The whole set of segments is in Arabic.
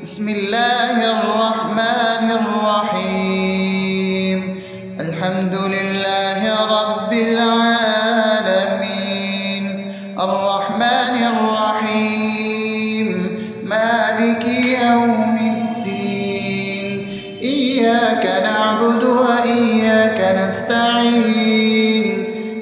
بسم الله الرحمن الرحيم. الحمد لله رب العالمين، الرحمن الرحيم، مالك يوم الدين. إياك نعبد وإياك نستعين،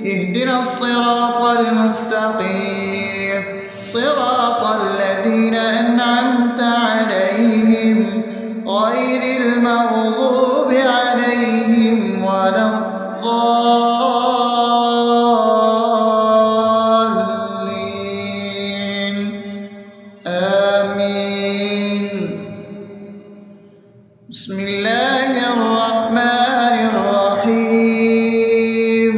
اهدنا الصراط المستقيم، صراط الذين أنعمت عليهم غير المغضوب عليهم ولا الضالين. آمين. بسم الله الرحمن الرحيم.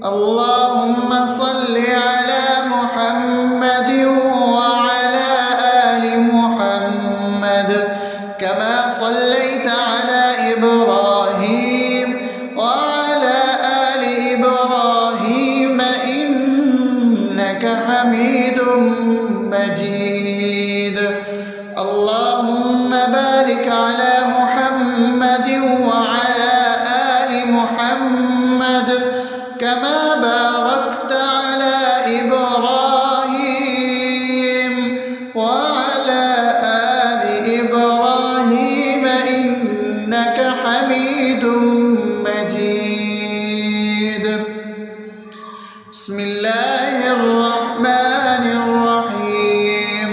اللهم صل على محمد وعلى آل محمد كما صليت على إبراهيم وعلى آل إبراهيم إنك حميد مجيد. اللهم بارك على محمد وعلى آل محمد كما باركت على إبراهيم وعلى آل إبراهيم إنك حميد مجيد. بسم الله الرحمن الرحيم.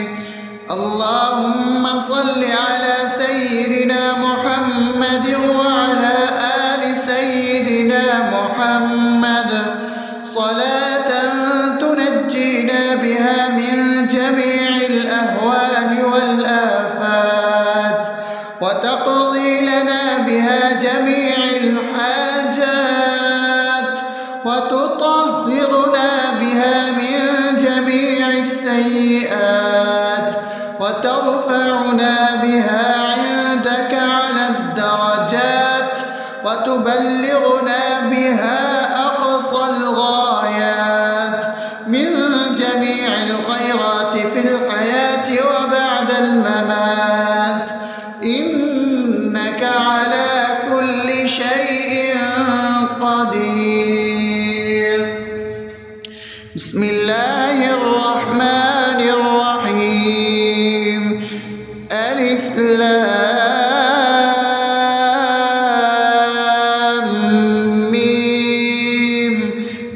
اللهم صل على سيدنا محمد وعلى آل سيدنا محمد صلاة تنجينا بها من جميع الأهوال والآفات، وتقضي لنا بها جميع الحاجات، وتطهرنا بها من جميع السيئات، وترفعنا بها عندك على الدرجات، وتبلغنا بها أقصى الغايات من جميع الخيرات في الحياة وبعد الممات، إنك على كل شيء قدير. بسم الله الرحمن الرحيم. ألف لام ميم.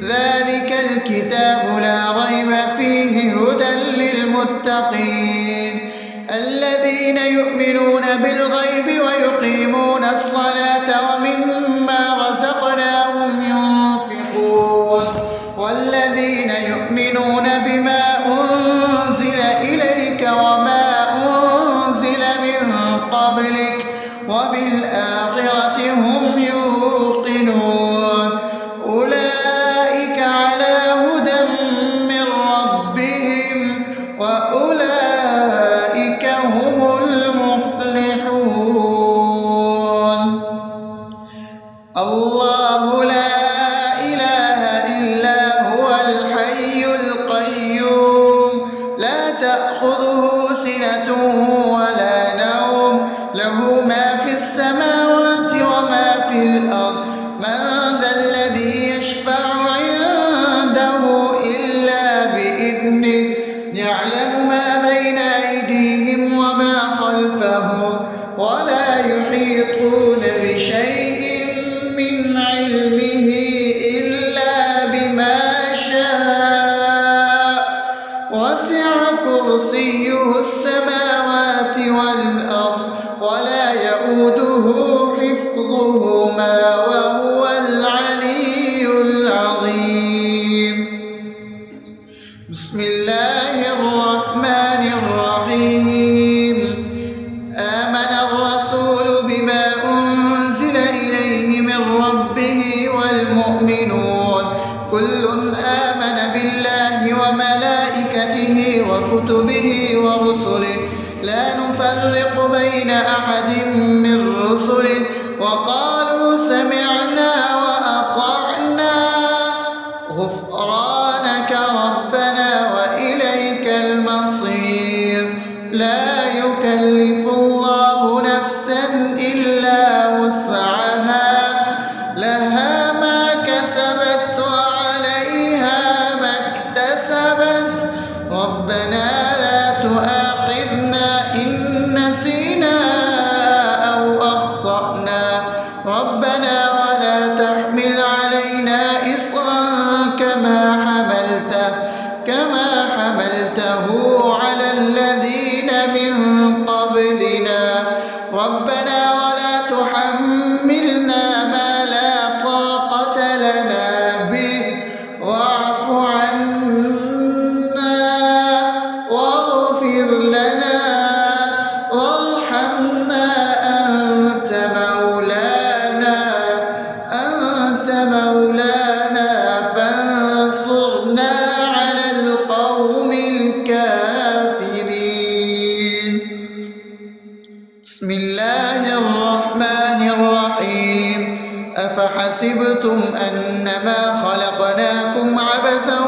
ذلك الكتاب لا ريب فيه هدى للمتقين الذين يؤمنون بالغيب ويقيمون الصلاة ومما رزقناهم ينفقون والذين يؤمنون بما أنزل إليك وما أنزل من قبلك وبالآخرة هم يوقنون أولئك على هدى من ربهم وأولئك هم المفلحون. الله لا إله إلا هو الحي القيوم لا تأخذه سنة ولا نوم له ما في السماوات وما في الأرض. من ذا الذي يشفع عنده إلا بإذنه يعلم ما بين أيديهم وما خلفهم ولا يحيطون بشيء من علمه إلا بما شاء وسع كرسيه السماوات والأرض ولا يؤوده حفظهما وهو العلي العظيم. بسم الله الرحمن الرحيم. آمن الرسول بما أنزل إليه من ربه والمؤمنون كل آمن بالله وملائكته وكتبه ورسله لا نفرق بين أحد من رسله وقالوا سمعنا وأطعنا غفرانك ربنا وإليك المصير. لا يكلف يكلف الله نفسا إلا وسعها لها ما كسبت وعليها ما اكتسبت ربنا لا تؤاخذنا إن نسينا أو أخطأنا ربنا ولا تحمل علينا إصرا كما حملته على الذين من قبلنا ربنا ولا تحملنا ما لا طاقة لنا به واعف عنا واغفر لنا وارحمنا أنت مولانا فانصرنا على القوم الكافرين. بسم الله الرحمن الرحيم أفحسبتم أنما خلقناكم عبثا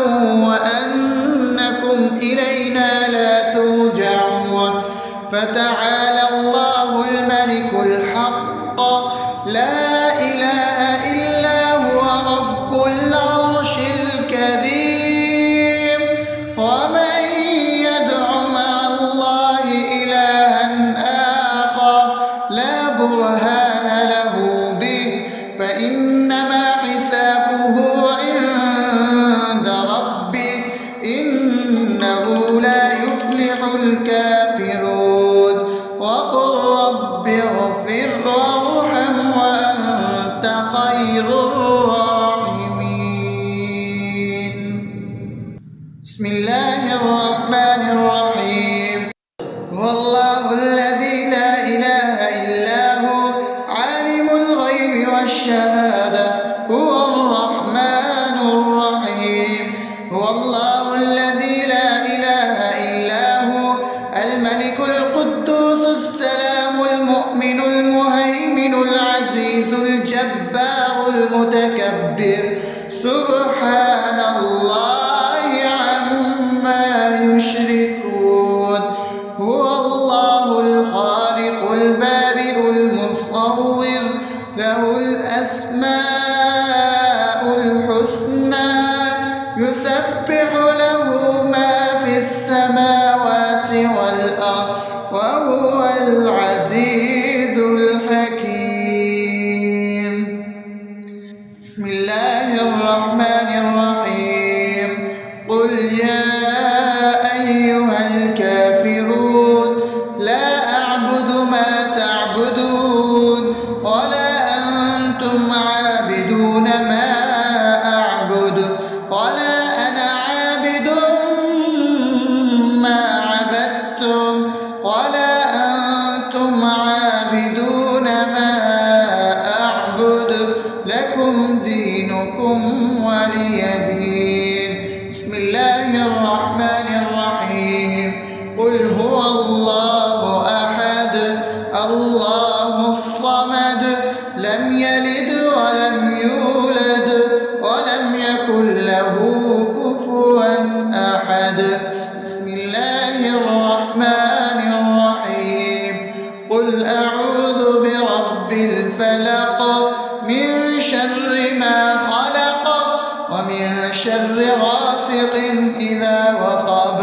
وأنكم إلينا لا ترجعون فتعالى الله الملك الحق لا إله إلا هو رب العرش الكريم ومن يدع مع الله إلها آخر لا برهان له به فإنما حسابه عند ربه إنه لا يفلح الكافرون وقل رب اغفر وارحم وأنت خير الراحمين. بسم الله الرحمن الرحيم هو الله الذي لا إله إلا هو عالم الغيب والشهادة هو الرحمن الرحيم هو الله الذي لا إله إلا هو الملك القدوس السلام المؤمن المهيمن العزيز الجبار المتكبر سبحان الله عما يشركون هو الله الخالق البارئ المصور له الأسماء الحسنى يسبح له ما في السماوات والأرض وهو العزيز الحكيم. بسم الله الرحمن الرحيم قل يا أيها الكافرون لا أعبد ما تعبدون ولا أنتم عابدون ما أعبد ولا أنا عابد ما عبدتم ولا أنتم عابدون ما أعبد لكم دينكم ولي دين. بسم الله الرحمن الرحيم قل هو الله أحد الله الصمد لم يلد ولم يولد ولم يكن له كفوا أحد. بسم الله الرحمن الرحيم قل أعوذ برب الفلق من شر ما خلق ومن شر غاسق إذا وقب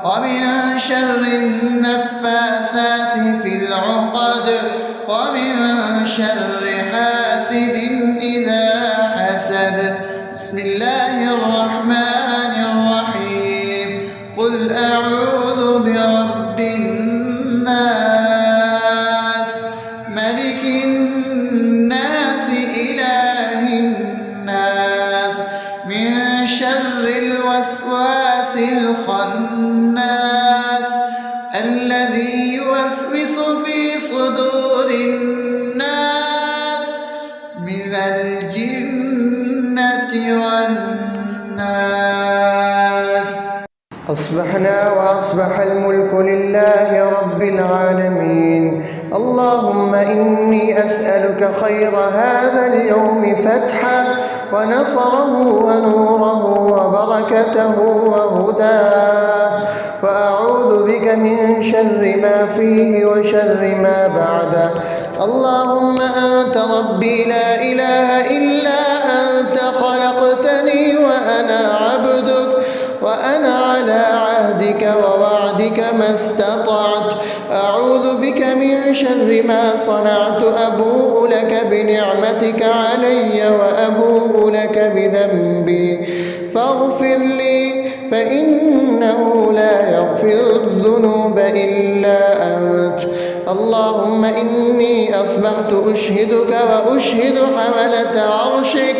ومن شر النفاثات في العقد ومن شر حاسد إذا حسد. بسم الله الرحمن الرحيم قل أعوذ برب الناس ملك الناس إله الناس من شر الوسواس الخناس الذي يوسوس في صدور الناس من الجنة والناس. أصبحنا وأصبح الملك لله رب العالمين اللهم إني أسألك خير هذا اليوم فتحه ونصره ونوره وبركته وهداه، وأعوذ بك من شر ما فيه وشر ما بعده. اللهم أنت ربي لا إله إلا أنت، خلقتني وأنا عبدك، وأنا على عهدك ووعدك ما استطعت. أعوذ بك من شر ما صنعت، أبوء لك بنعمتك علي وأبوء لك بذنبي، فاغفر لي فإنه لا يغفر الذنوب إلا أنت. اللهم إني أصبحت أشهدك وأشهد حملة عرشك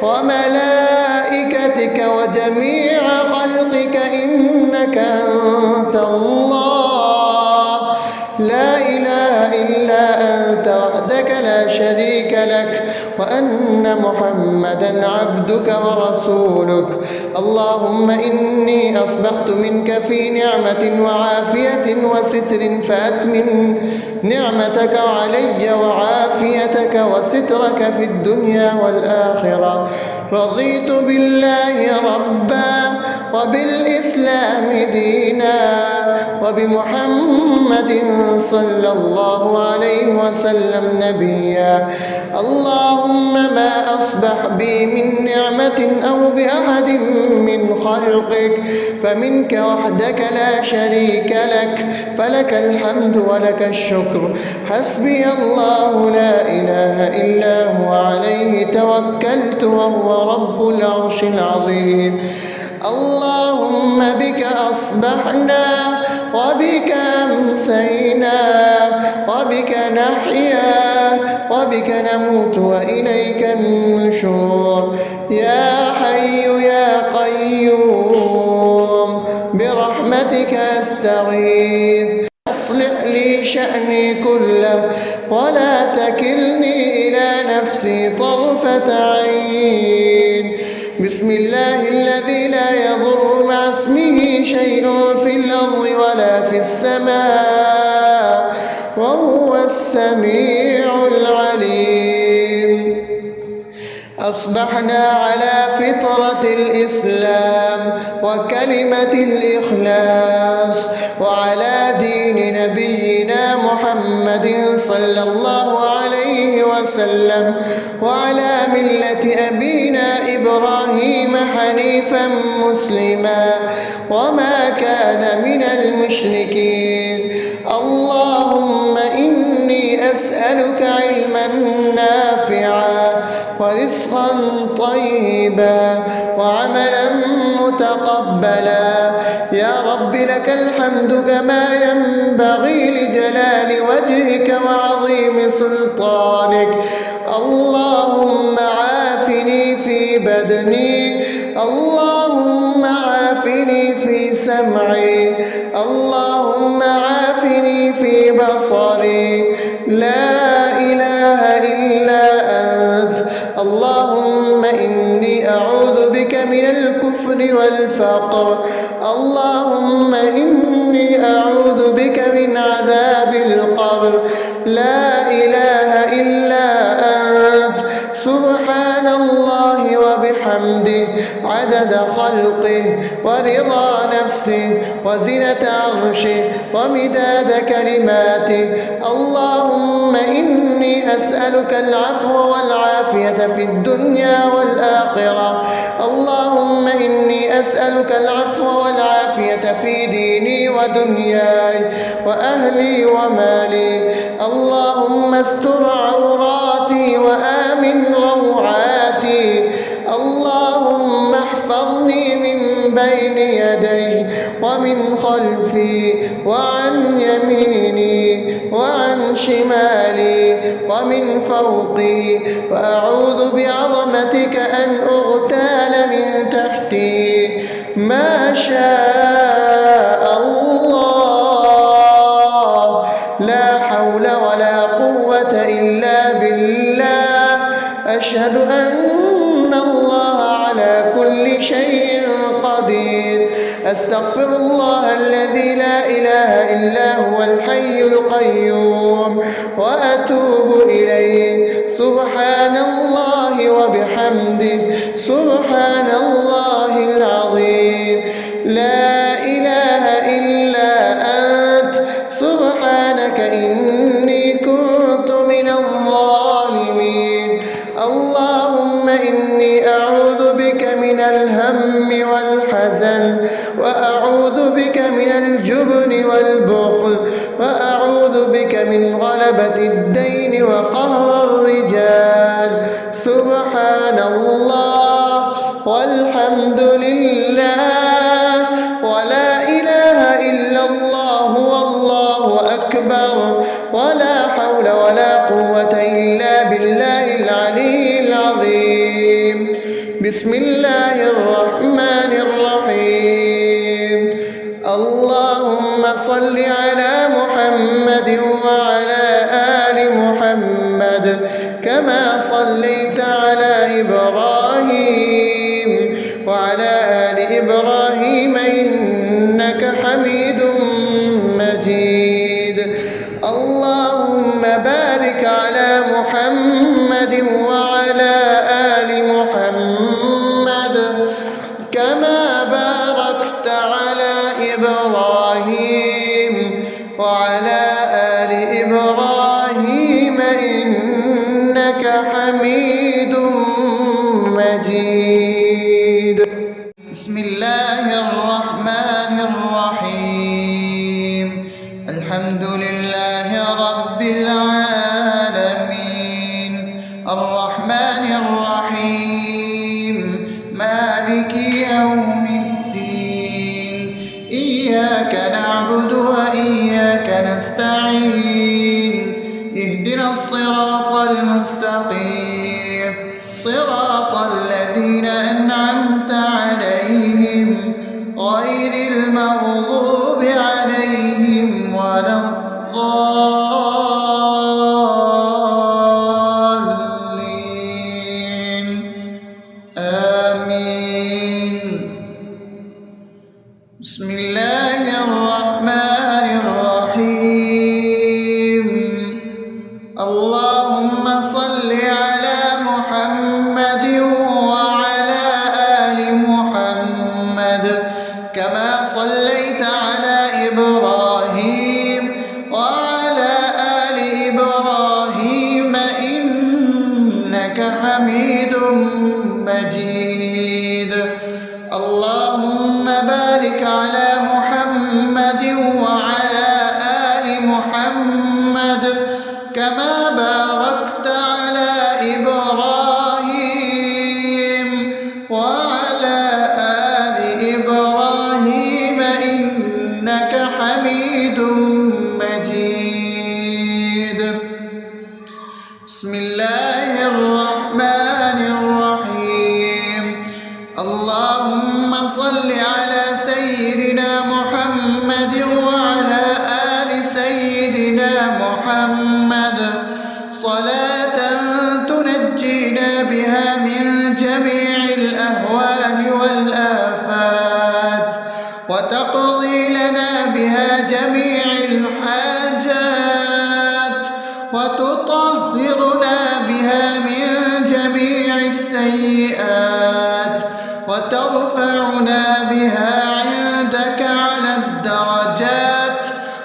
وملائكتك وجميع خلقك إنك أنت الله، لا إله إلا أنت وحدك لا شريك لك، وأن محمدا عبدك ورسولك. اللهم إني أصبحت منك في نعمة وعافية وستر، فأتمم نعمتك علي وعافيتك وسترك في الدنيا والآخرة. رضيت بالله ربا وبالإسلام دينا وبمحمد صلى الله عليه وسلم نبيا. اللهم ما أصبح بي من نعمة أو بأحد من خلقك فمنك وحدك لا شريك لك، فلك الحمد ولك الشكر. حسبي الله لا إله إلا هو، عليه توكلت وهو رب العرش العظيم. اللهم بك أصبحنا وبك أمسينا وبك نحيا وبك نموت وإليك النشور. يا حي يا قيوم برحمتك أستغيث، أصلح لي شأني كله ولا تكلني إلى نفسي طرفة عين. بسم الله الذي لا يضر مع اسمه شيء في الأرض ولا في السماء وهو السميع العليم. أصبحنا على فطرة الإسلام وكلمة الإخلاص وعلى دين نبينا محمد صلى الله عليه وسلم وعلى ملة أبينا إبراهيم حنيفا مسلما وما كان من المشركين. اللهم إني أسألك علما نافعا ورزقا طيبا وعملا متقبلا. يا رب لك الحمد كما ينبغي لجلال وجهك وعظيم سلطانك. اللهم عافني في بدني، اللهم عافني في سمعي، اللهم عافني في بصري. لا إله إلا أنت. اللهم إني أعوذ بك من الكفر والفقر. اللهم إني أعوذ بك من عذاب القبر. لا إله إلا أنت. سبحان الله وبحمده عدد خلقه ورضا نفسه وزنة عرشه ومداد كلماته. اللهم إني أسألك العفو والعافية في الدنيا والآخرة. اللهم إني أسألك العفو والعافية في ديني ودنياي وأهلي ومالي. اللهم استر عوراتي وآمن روعاتي. اللهم احفظني من بين يدي ومن خلفي وعن يميني وعن شمالي ومن فوقي، وأعوذ بعظمتك أن أغتال من تحتي. ما شاء الله، لا حول ولا قوة إلا بالله. أشهد أن الله على كل شيء قدير. أستغفر الله الذي لا إله إلا هو الحي القيوم وأتوب إليه. سبحان الله وبحمده سبحان الله العظيم. لا إله إلا أنت سبحانك إني كنت من الظالمين. اللهم إني أعوذ بك من الهم والحزن، وأعوذ بك من الجبن والبخل، وأعوذ بك من غلبة الدين وقهر الرجال. سبحان الله والحمد لله ولا إله إلا الله والله أكبر ولا حول ولا قوة إلا بالله العلي العظيم. بسم الله الرحمن الرحيم. اللهم صل على محمد وعلى آل محمد كما صليت على إبراهيم وعلى آل إبراهيم إنك حميد مجيد. اللهم بارك على محمد وعلى آل محمد كما باركت على إبراهيم وعلى آل إبراهيم إنك حميد مجيد. بسم الله الرحمن الرحيم. الحمد لله رب العالمين الرحمن الرحيم مالك يوم الدين. إياك نعبد وإياك نستعين. اهدنا الصراط المستقيم صراط الذين أنعمت عليهم غير المغضوب عليهم ولا الضالين. آمين. بسم الله الرحمن الرحيم. اللهم صل على محمد وعلى آل محمد كما صليت على إبراهيم وعلى آل إبراهيم إنك حميد مجيد. اللهم بارك على محمد وعلى آل محمد كما باركت على إبراهيم وعلى آل إبراهيم إنك حميد مجيد. بسم الله الرحمن الرحيم. اللهم صل على سيدنا محمد وعلى آل سيدنا محمد صلاة تنجينا بها من جميع الأهوال والآفات وتقضي لنا بها جميع الحاجات وتطهرنا بها من جميع السيئات وترفعنا بها عندك على الدرجات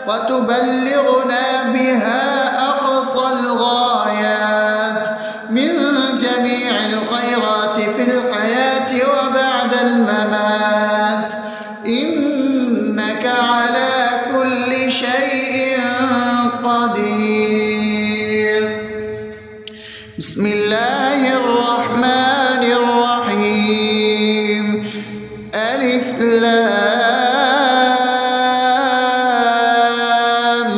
وتبلغنا بها أقصى الغايات من جميع الخيرات في الحياة وبعد الممات إنك على كل شيء قدير. بسم الله الرحمن الرحيم. ألف لام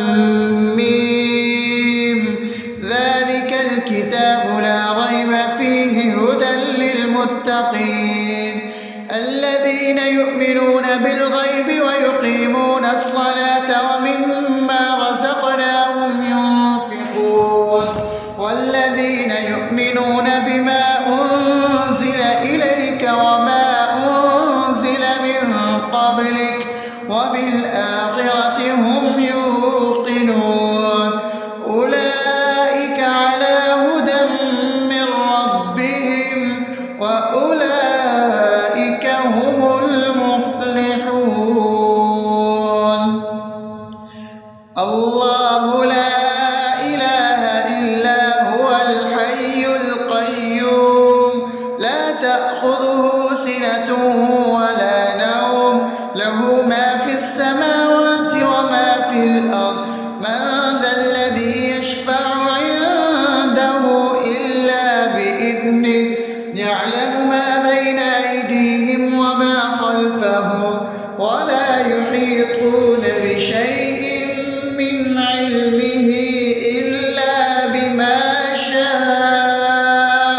ميم. ذلك الكتاب لا ريب فيه هدى للمتقين الذين يؤمنون بالغيب ويقيمون الصلاة ومما رزقناهم ينفقون والذين يؤمنون بإذنه يعلم ما بين أيديهم وما خلفهم ولا يحيطون بشيء من علمه إلا بما شاء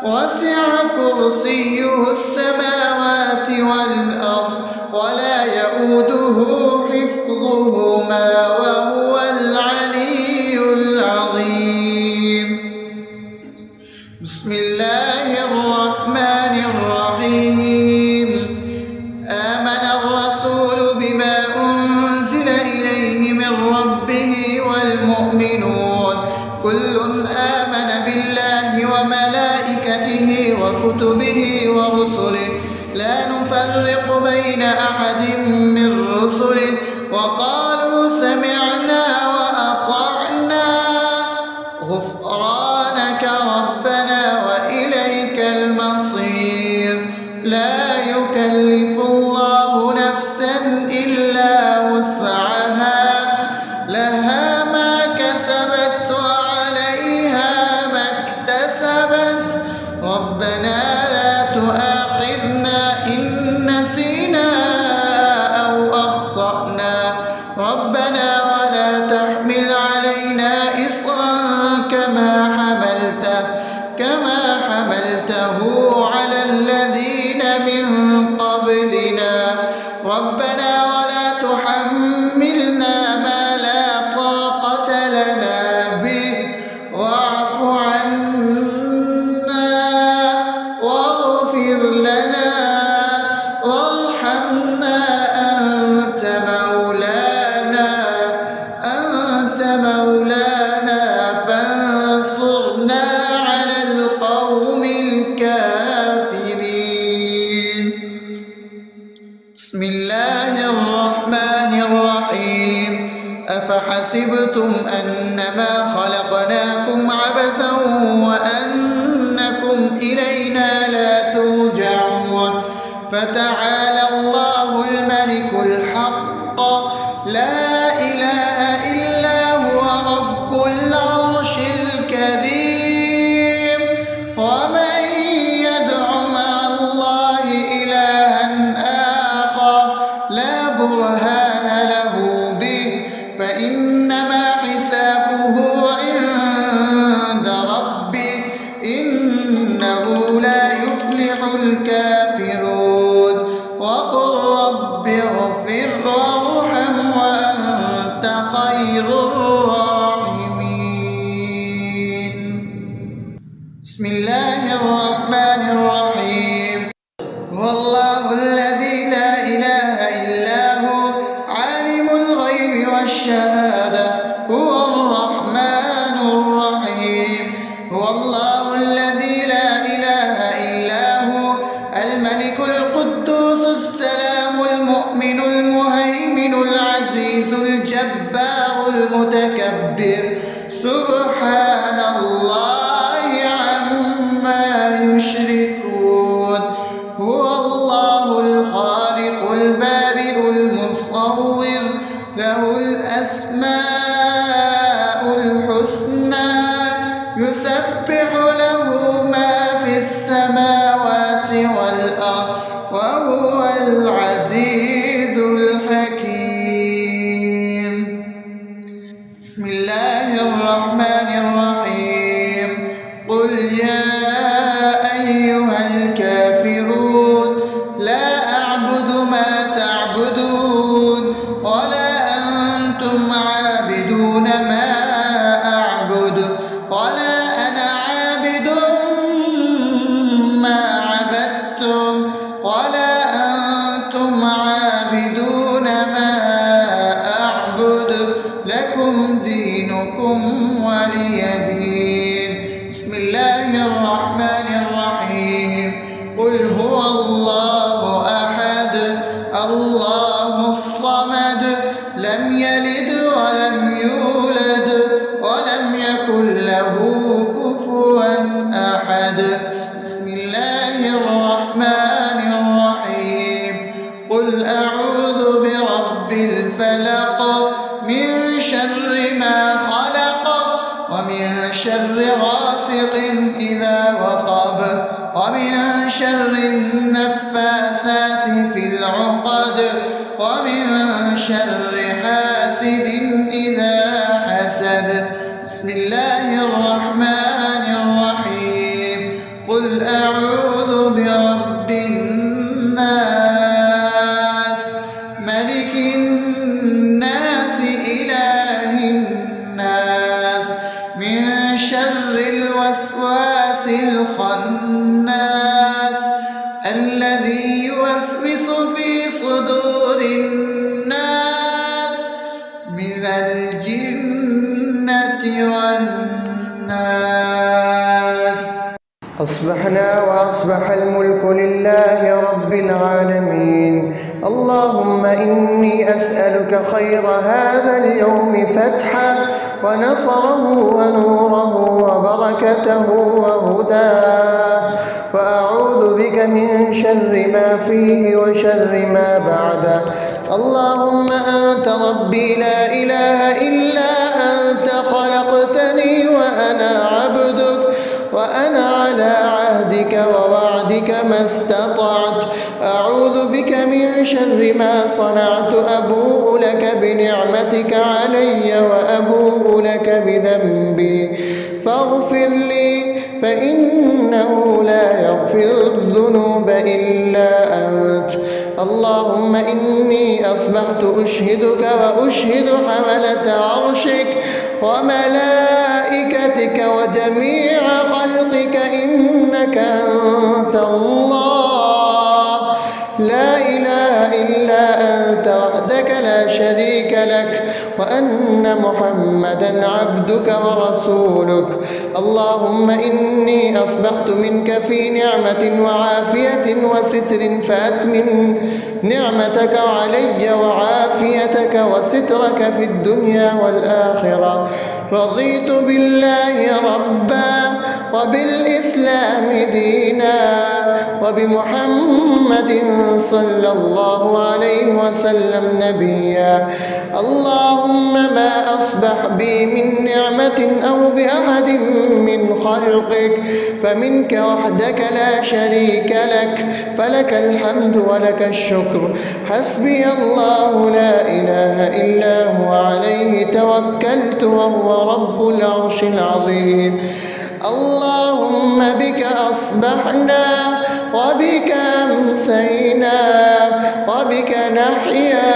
وسع كرسيه السماوات والأرض ولا يئوده حفظهما وهو العلي العظيم. بسم الله الرحمن الرحيم. آمن الرسول بما أنزل إليه من ربه والمؤمنون كل آمن بالله وملائكته وكتبه ورسله لا نفرق بين أحد من رسله وقالوا سمعنا وأطعنا غفرانك ربنا وإليك المصير. لا يكلف الله نفسا إلا وسعها لها ما كسبت وعليها ما اكتسبت ربنا لا تؤاخذنا إن نسينا أو أخطأنا ربنا ولا تحمل علينا إصرا كما حملته على الذين من قبلنا ربنا ولا تحملنا ما لا طاقة لنا به واعف عنا واغفر لنا وارحمنا أنت مولانا فانصرنا على القوم الكافرين. بسم الله الرحمن الرحيم. أفحسبتم أنما خلقناكم عبثا وأنكم إلينا لا ترجعون فتعالى الله الملك الحق لا إله إلا هو رب العرش الكريم. ومن يدع مع الله إلها آخر لا برهان له به فإنما حسابه عند ربه إنه لا يفلح الكافرون. وقل رب اغفر وارحم وأنت خير الراحمين. بسم الله الرحمن الرحيم. هو الله الذي لا إله إلا هو عالم الغيب والشهادة هو الرحمن الرحيم. هو الله الذي لا إله إلا هو الملك القدوس السلام المؤمن المهيمن العزيز الجبار المتكبر سبحان الله عما يشركون. هو الله الخالق البارئ المصور له الأسماء الحسنى يسبح له ما في السماوات والأرض وهو العزيز الحكيم. بسم الله الرحمن الرحيم. قل يا أيها الكافرون لا أعبد ما تعبدون ولا أنتم عابدون ما أعبد ولا أنا عابد ما عبدتم ولا أنتم عابدون ما أعبد لكم دينكم ولي دين. بسم الله الرحمن الرحيم. قل هو الله أحد الله الصمد لم يلد ولم يولد ولم يكن له كفوا أحد. بسم الله الرحمن الرحيم. قل أعوذ برب الفلق من شر ما خلق ومن شر غاسق إذا وقب ومن شر النفاثات في العقد ومن شر حاسد إذا حسد. بسم الله الرحمن الرحيم. قل أعوذ برب الناس ملك الناس إله الناس من شر الوسواس الخناس الذي يوسوس في صدور الناس من الجنة والناس. أصبحنا وأصبح الملك لله رب العالمين. اللهم إني أسألك خير هذا اليوم فتحه ونصره ونوره وبركته وهداه، وأعوذ بك من شر ما فيه وشر ما بعده. اللهم أنت ربي لا إله إلا أنت خلقتني وأنا عبدك وأنا على عهدك ووعدك ما استطعت. أعوذ بك من شر ما صنعت. أبوء لك بنعمتك علي وأبوء لك بذنبي فاغفر لي فإنه لا يغفر الذنوب إلا أنت. اللهم إني أصبحت أشهدك وأشهد حملة عرشك وملائكتك وجميع خلقك إنك أنت الله لا إله إلا أنت وحدك لا شريك لك، وأن محمدا عبدك ورسولك. اللهم إني أصبحت منك في نعمة وعافية وستر فأتمم نعمتك علي وعافيتك وسترك في الدنيا والآخرة. رضيت بالله ربا وبالإسلام دينا وبمحمد صلى الله عليه وسلم نبيا. اللهم ما أصبح بي من نعمة أو بأحد من خلقك فمنك وحدك لا شريك لك، فلك الحمد ولك الشكر. حسبي الله لا إله إلا هو عليه توكلت وهو رب العرش العظيم. اللهم بك أصبحنا وبك أمسينا وبك نحيا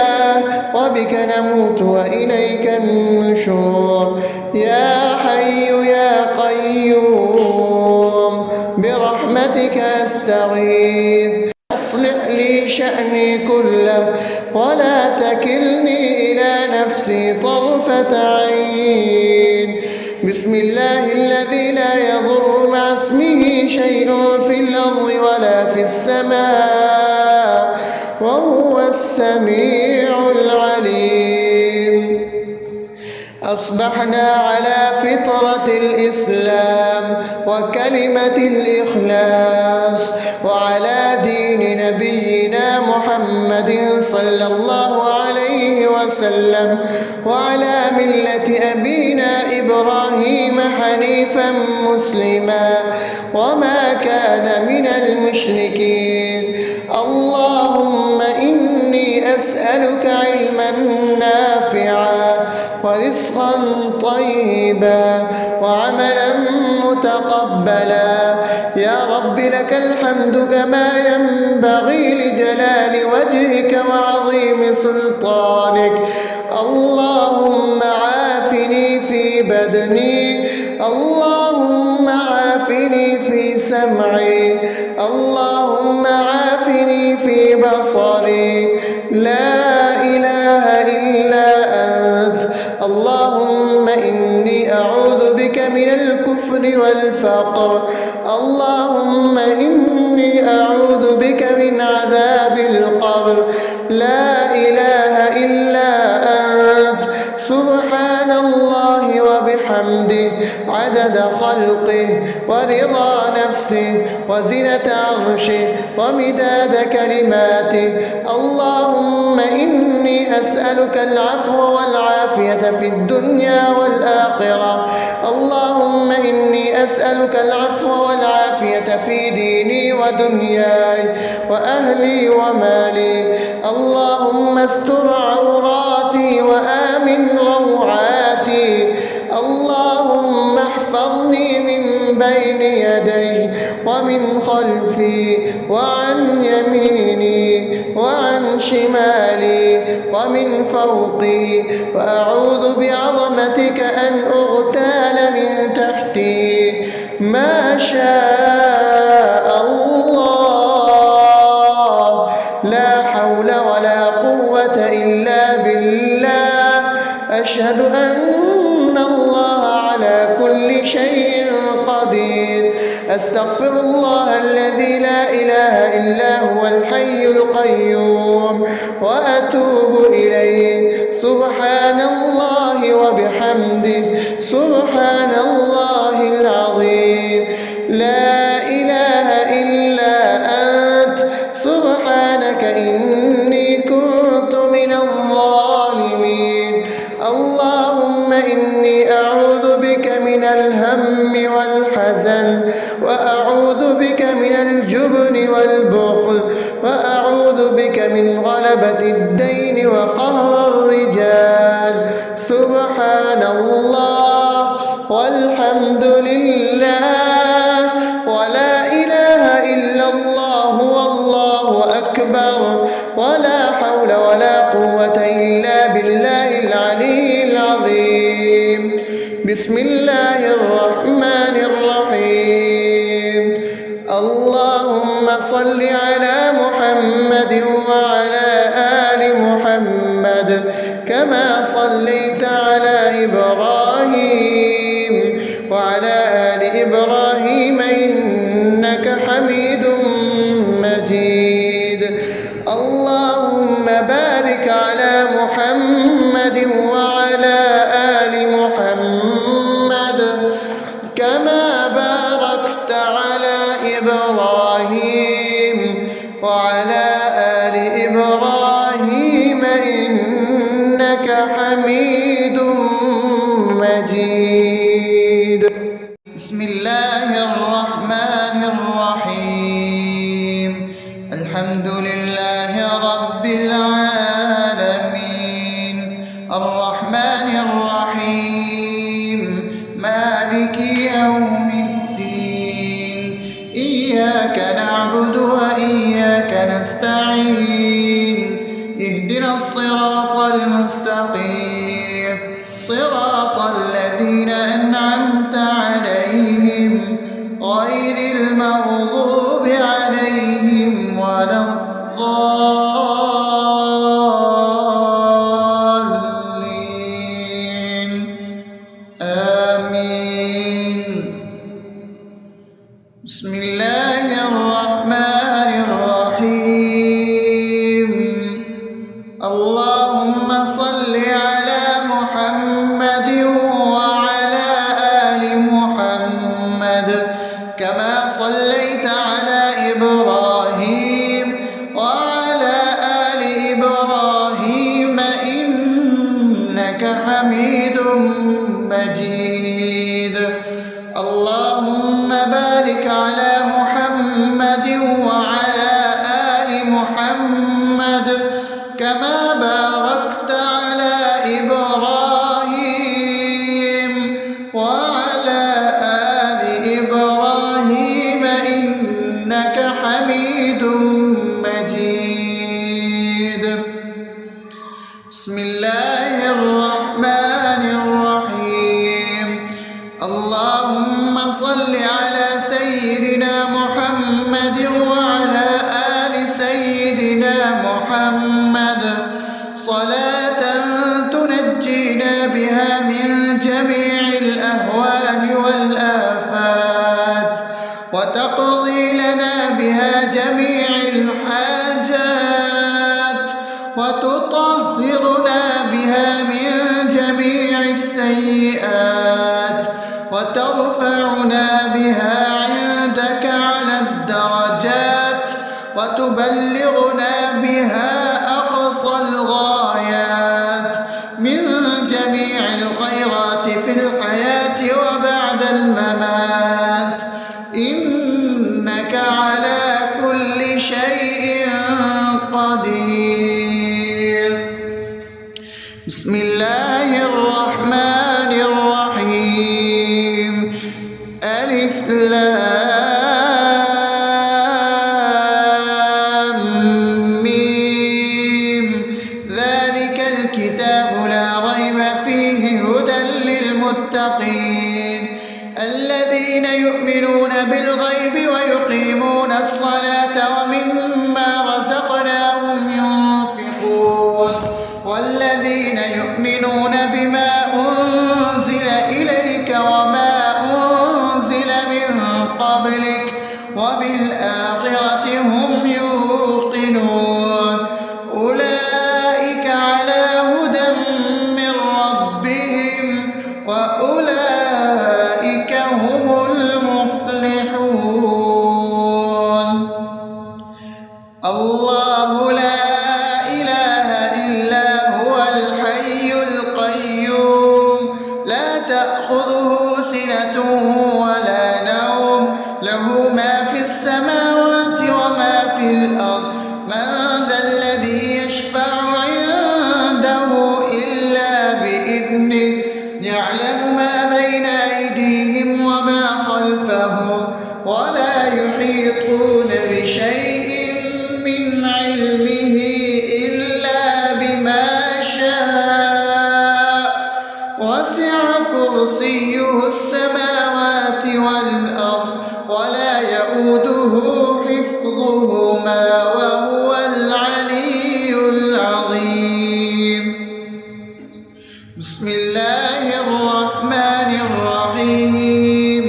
وبك نموت وإليك النشور. يا حي يا قيوم برحمتك أستغيث. أصلح لي شأني كله ولا تكلني إلى نفسي طرفة عين. بسم الله الذي لا يضر مع اسمه شيء في الأرض ولا في السماء وهو السميع العليم. أصبحنا على فطرة الإسلام وكلمة الإخلاص وعلى دين نبينا محمد صلى الله عليه وسلم وعلى ملة أبينا إبراهيم حنيفا مسلما وما كان من المشركين. اللهم إني أسألك علما نافعا ورزقا طيبا وعملا متقبلا. يا رب لك الحمد كما ينبغي لجلال وجهك وعظيم سلطانك. اللهم عافني في بدني، اللهم عافني في سمعي، اللهم عافني في بصري. لا إله إلا أنت. اللهم إني أعوذ بك من الكفر والفقر. اللهم إني أعوذ بك من عذاب القبر. لا إله إلا أنت. سبحان الله وبحمده عدد خلقه ورضا نفسه وزنة عرشه ومداد كلماته. اللهم إني أسألك العفو والعافية في الدنيا والآخرة. اللهم إني إني أسألك العفو والعافية في ديني ودنياي وأهلي ومالي. اللهم استر عوراتي وآمن روعاتي. اللهم احفظني من بين يدي ومن خلفي وعن يميني وعن شمالي ومن فوقي، وأعوذ بعظمتك أن أغتال من تحتي. ما شاء الله، لا حول ولا قوة إلا بالله. أشهد أن الله على كل شيء قدير. أستغفر الله الذي لا إله إلا هو الحي القيوم وأتوب إليه. سبحان الله وبحمده، سبحان الله العظيم. لا إله إلا أنت، سبحانك إني كنت من الظالمين. اللهم إني أعوذ بك من الهم والحزن، وأعوذ بك من الجبن والبخل، وأعوذ بك من غلبة الدين وقهر الرجال. سبحان الله والحمد لله ولا إله إلا الله والله أكبر، ولا حول ولا قوة إلا بالله العلي العظيم. بسم الله الرحمن الرحيم. اللهم صل على محمد وعلى آل محمد كما صليت على إبراهيم وعلى آل إبراهيم إنك حميد مجيد. اللهم بارك على محمد وعلى آل محمد كما باركت على إبراهيم وعلى آل إبراهيم إنك حميد مجيد. بسم الله الرحمن الرحيم. الحمد لله رب العالمين، الرحمن الرحيم، مالك يوم الدين. إياك نعبد وإياك نستعين. اهدنا الصراط المستقيم، صراط الذين أنعمت عليهم غير المغضوب عليهم ولا الضالين. آمين. بسم الله الرحمن الرحيم. اللهم صل على محمد وعلى آل محمد كما صليت على إبراهيم وعلى آل إبراهيم إنك حميد مجيد. اللهم بارك على محمد وعلى آل محمد كما باركت على إبراهيم وعلى آل إبراهيم إنك حميد مجيد. بسم الله الرحمن الرحيم. اللهم صل على سيدنا محمد وعلى آل سيدنا محمد صلاة تنجينا بها من جميع الأهوال والآفات، وتقضي لنا بها جميع الحاجات، وتطهرنا بها من جميع السيئات، وترفعنا بها عندك على الدرجات، وتبلغنا بها أقصى الغايات من جميع الخيرات في الحياة وبعد الممات. لام ميم ذلك الكتاب لا ريب فيه هدى للمتقين الذين يؤمنون بالغيب ويقيمون الصلاة ومما رزقناهم ينفقون والذين يؤمنون بما أنزل إليك وما أنزل من قبلك وبالآخرة هم يوقنون أولئك على هدى من ربهم وأولئك هم المفلحون الله لا إله إلا هو الحي القيوم لا تأخذه سنة ولا نوم له ما في السماوات وما في الأرض من ذا الذي يشفع عنده إلا بإذنه يعلم ما بين أيديهم وما خلفهم ولا يحيطون بشيء من علمه إلا بما شاء وسع كرسيه السماوات والأرض ولا يؤوده حفظهما وهو العلي العظيم بسم الله الرحمن الرحيم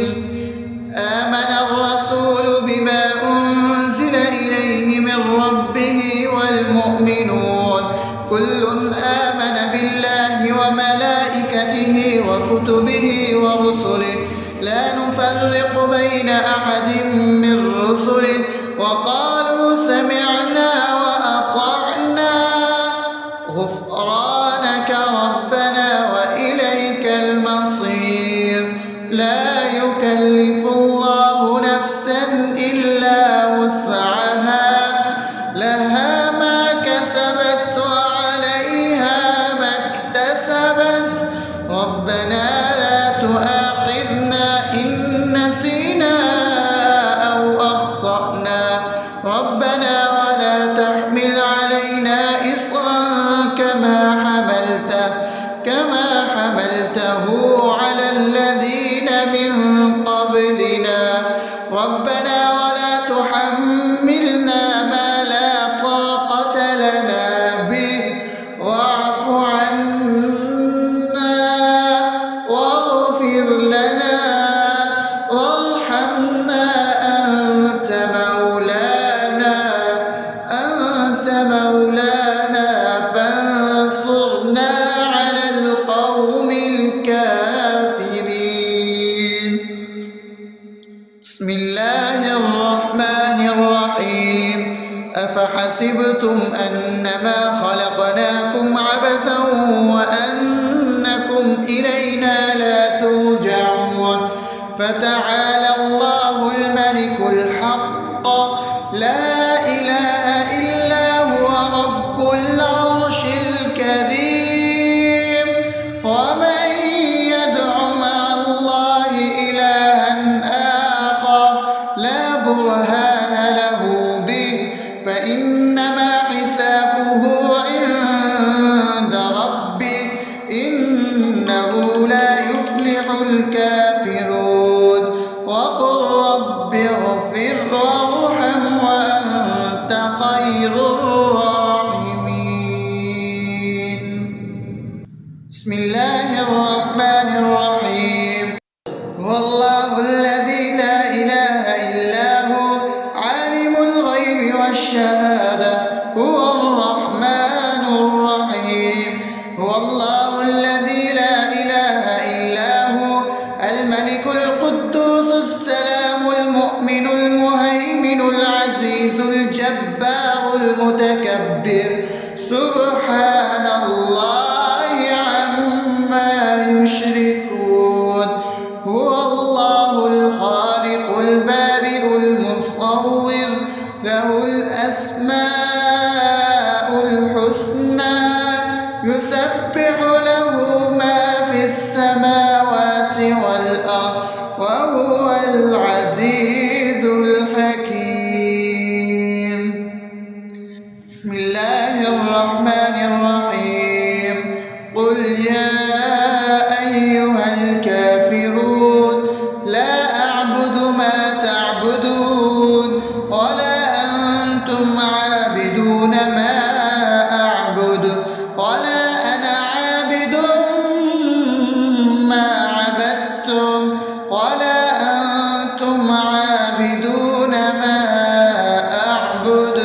آمن الرسول بما أنزل إليه من ربه والمؤمنون كل آمن بالله وملائكته وكتبه ورسله لا نفرق بين أحد من رسله وقالوا سمعنا وأطعنا غفرانك ربنا وإليك المصير لا يكلف الله نفسا إلا وسعها لها ما كسبت وعليها ما اكتسبت ربنا لا تؤاخذنا إن نسينا أو أخطأنا ربنا ولا تحمل علينا إصرا كما حملته على الذين من قبلنا ربنا ولا تحملنا ما لا طاقة لنا به واعف عنا واغفر لنا وارحمنا أنت مولانا فانصرنا على القوم الكافرين بسم الله الرحمن الرحيم أفحسبتم أنما خلقناكم عبثا وأنكم إلينا لا ترجعون فتعالى الله الملك الحق لا إله إلا هو رب العرش الكريم ومن يدع مع الله إلها آخر لا برهان له به فإنما حسابه عند ربه إنه لا يفلح الكافرون وقل رب اغفر وارحم وأنت خير الراحمين بسم الله الرحمن الرحيم هو الله الذي لا إله إلا هو عالم الغيب والشهادة هو الرحمن الرحيم هو الله الذي لا إله إلا هو الملك القدوس السلام المؤمن المهيمن العزيز الجبار المتكبر سبحان الله عما يشركون هو الله الخالق البارئ المصور له الأسماء الحسنى يسبح له ما في السماوات والأرض وهو العزيز الحكيم. بسم الله الرحمن الرحيم. قل يا أيها الكافرون لا أعبد ما تعبدون ولا أنتم عابدون ما أعبد ولا أنا عابد ما عبدتم ولا أنتم عابدون ما أعبد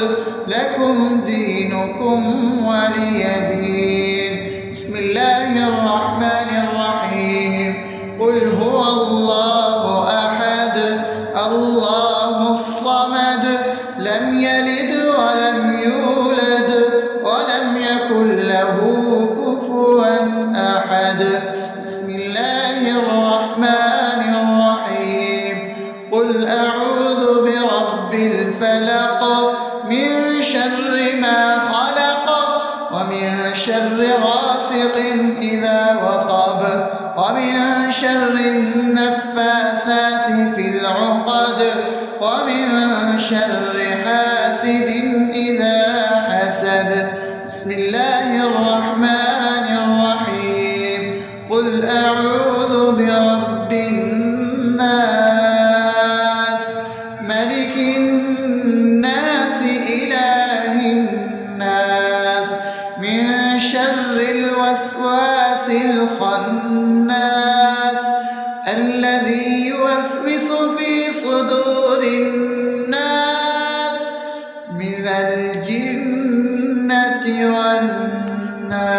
لكم دينكم ولي دين. بسم الله الرحمن الرحيم. قل هو الله أحد الله الصمد لم يلد ولم يولد ولم يكن له كفوا أحد. بسم الله الرحمن الرحيم. قل أعوذ برب الفلق من شر ما خلق ومن شر غاسق إذا وقب ومن شر النفاثات في العقد ومن شر حاسد إذا حسد. بسم الله الرحمن الرحيم. قل أعوذ برب الناس ملك الناس إله الناس من شر الوسواس الخناس الذي يوسوس في صدور الناس من الجنة والناس.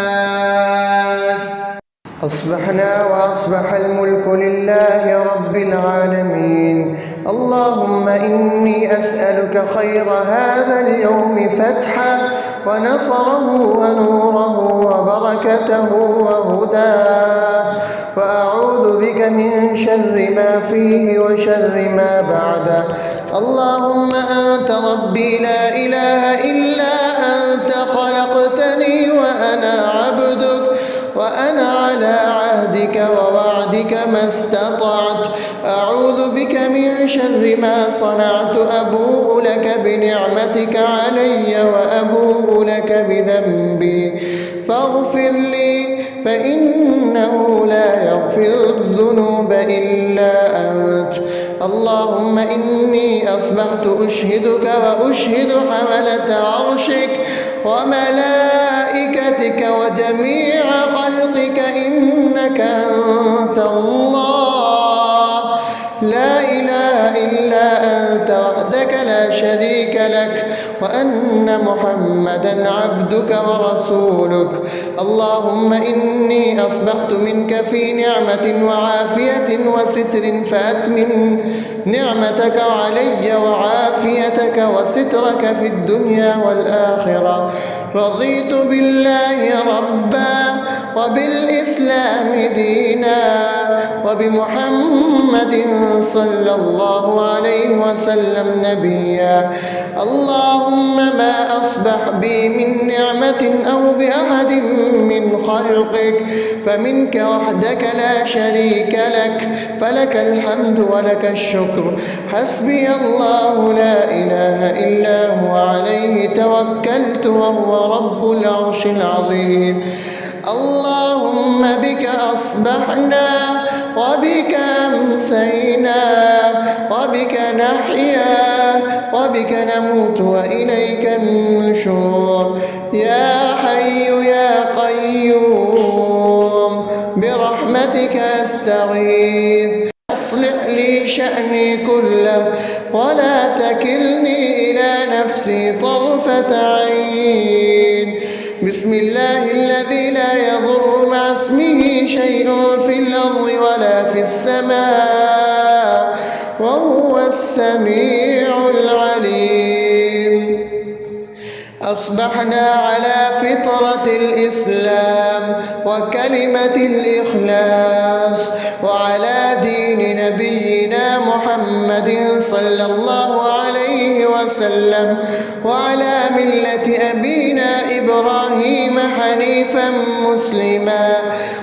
أصبحنا وأصبح الملك لله رب العالمين. اللهم إني أسألك خير هذا اليوم فتحه ونصره ونوره وبركته وهداه، وأعوذ بك من شر ما فيه وشر ما بعده. اللهم أنت ربي لا إله إلا أنت خلقتني وأنا عبدك وأنا على عهدك ووعدك ما استطعت. أعوذ بك من شر ما صنعت. أبوء لك بنعمتك علي وأبوء لك بذنبي فاغفر لي فإنه لا يغفر الذنوب إلا أنت. اللهم إني أصبحت أشهدك وأشهد حملة عرشك وملائكتك وجميع خلقك إنك أنت الله لا إله إلا أنت وحدك لا شريك لك وأن محمدا عبدك ورسولك. اللهم إني أصبحت منك في نعمة وعافية وستر فأتمم نعمتك علي وعافيتك وسترك في الدنيا والآخرة. رضيت بالله ربا وبالإسلام دينا وبمحمد صلى الله عليه وسلم نبيا. اللهم ما أصبح بي من نعمة أو بأحد من خلقك فمنك وحدك لا شريك لك فلك الحمد ولك الشكر. حسبي الله لا إله إلا هو عليه توكلت وهو رب العرش العظيم. اللهم بك أصبحنا وبك أمسينا وبك نحيا وبك نموت وإليك النشور. يا حي يا قيوم برحمتك أستغيث. أصلح لي شأني كله ولا تكلني إلى نفسي طرفة عين. بسم الله الذي لا يضر مع اسمه شيء في الأرض ولا في السماء وهو السميع العليم. أصبحنا على فطرة الإسلام وكلمة الإخلاص وعلى دين نبينا محمد صلى الله عليه وسلم وعلى ملة أبينا إبراهيم حنيفا مسلما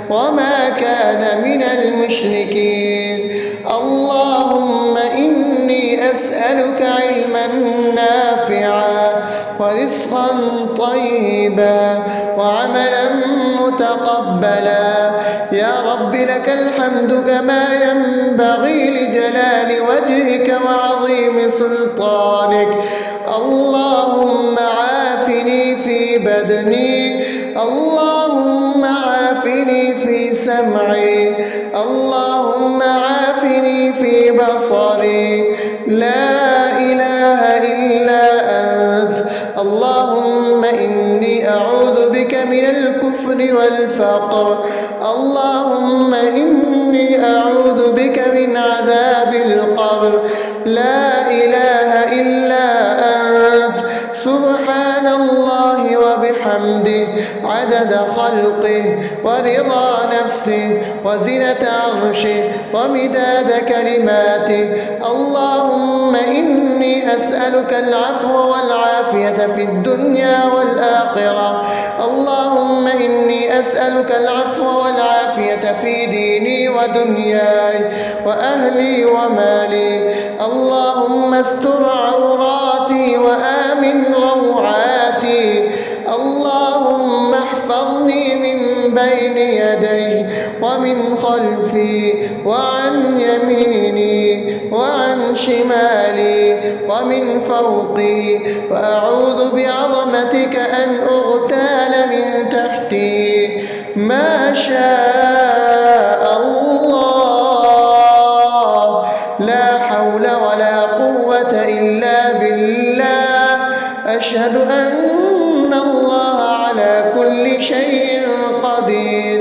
وما كان من المشركين. اللهم أسألك علما نافعا ورزقا طيبا وعملا متقبلا. يا رب لك الحمد كما ينبغي لجلال وجهك وعظيم سلطانك. اللهم عافني في بدني، اللهم عافني في سمعي، اللهم عافني في بصري. لا إله إلا أنت. اللهم إني أعوذ بك من الكفر والفقر، اللهم إني أعوذ بك من عذاب القبر. لا إله إلا أنت. سبحان الله وبحمده عدد خلقه ورضا نفسه وزنة عرشه ومداد كلماته. اللهم إني أسألك العفو والعافية في الدنيا والآخرة. اللهم إني أسألك العفو والعافية في ديني ودنياي وأهلي ومالي. اللهم استر عوراتي وآمن روعاتي. اللهم احفظني من بين يدي ومن خلفي وعن يميني وعن شمالي ومن فوقي، وأعوذ بعظمتك أن أغتال من تحتي. ما شاء الله، لا حول ولا قوة إلا بالله. أشهد أن الله على كل شيء قدير.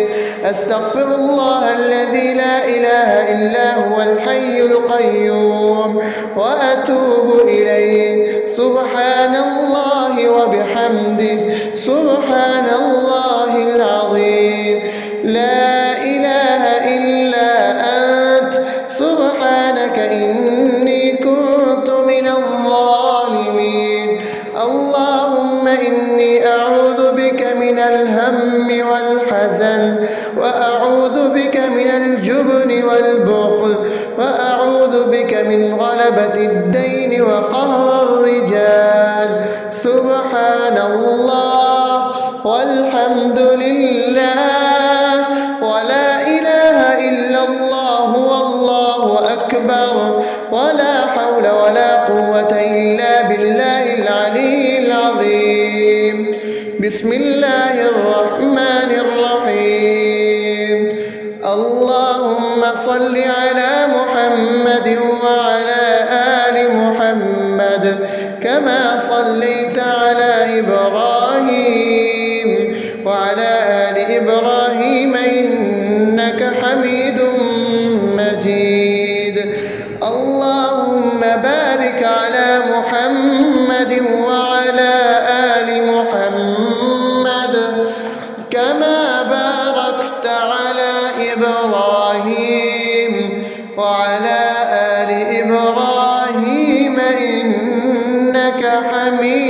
أستغفر الله الذي لا إله إلا هو الحي القيوم وأتوب إليه. سبحان الله وبحمده سبحان الله العظيم. لا إله إلا أنت. سبحانك إني كنت من الظالمين. اللهم إني أعوذ بك من الهم والحزن، وأعوذ بك من الجبن والبخل، وأعوذ بك من غلبة الدين وقهر الرجال. سبحان الله والحمد لله ولا إله إلا الله والله أكبر، ولا حول ولا قوة إلا بالله العلي العظيم. بسم الله الرحمن الرحيم. اللهم صل على محمد وعلى آل محمد كما صليت على إبراهيم وعلى آل إبراهيم إنك حميد مجيد. اللهم بارك على محمد وعلى آل محمد كما باركت على إبراهيم وعلى آل إبراهيم إنك حميد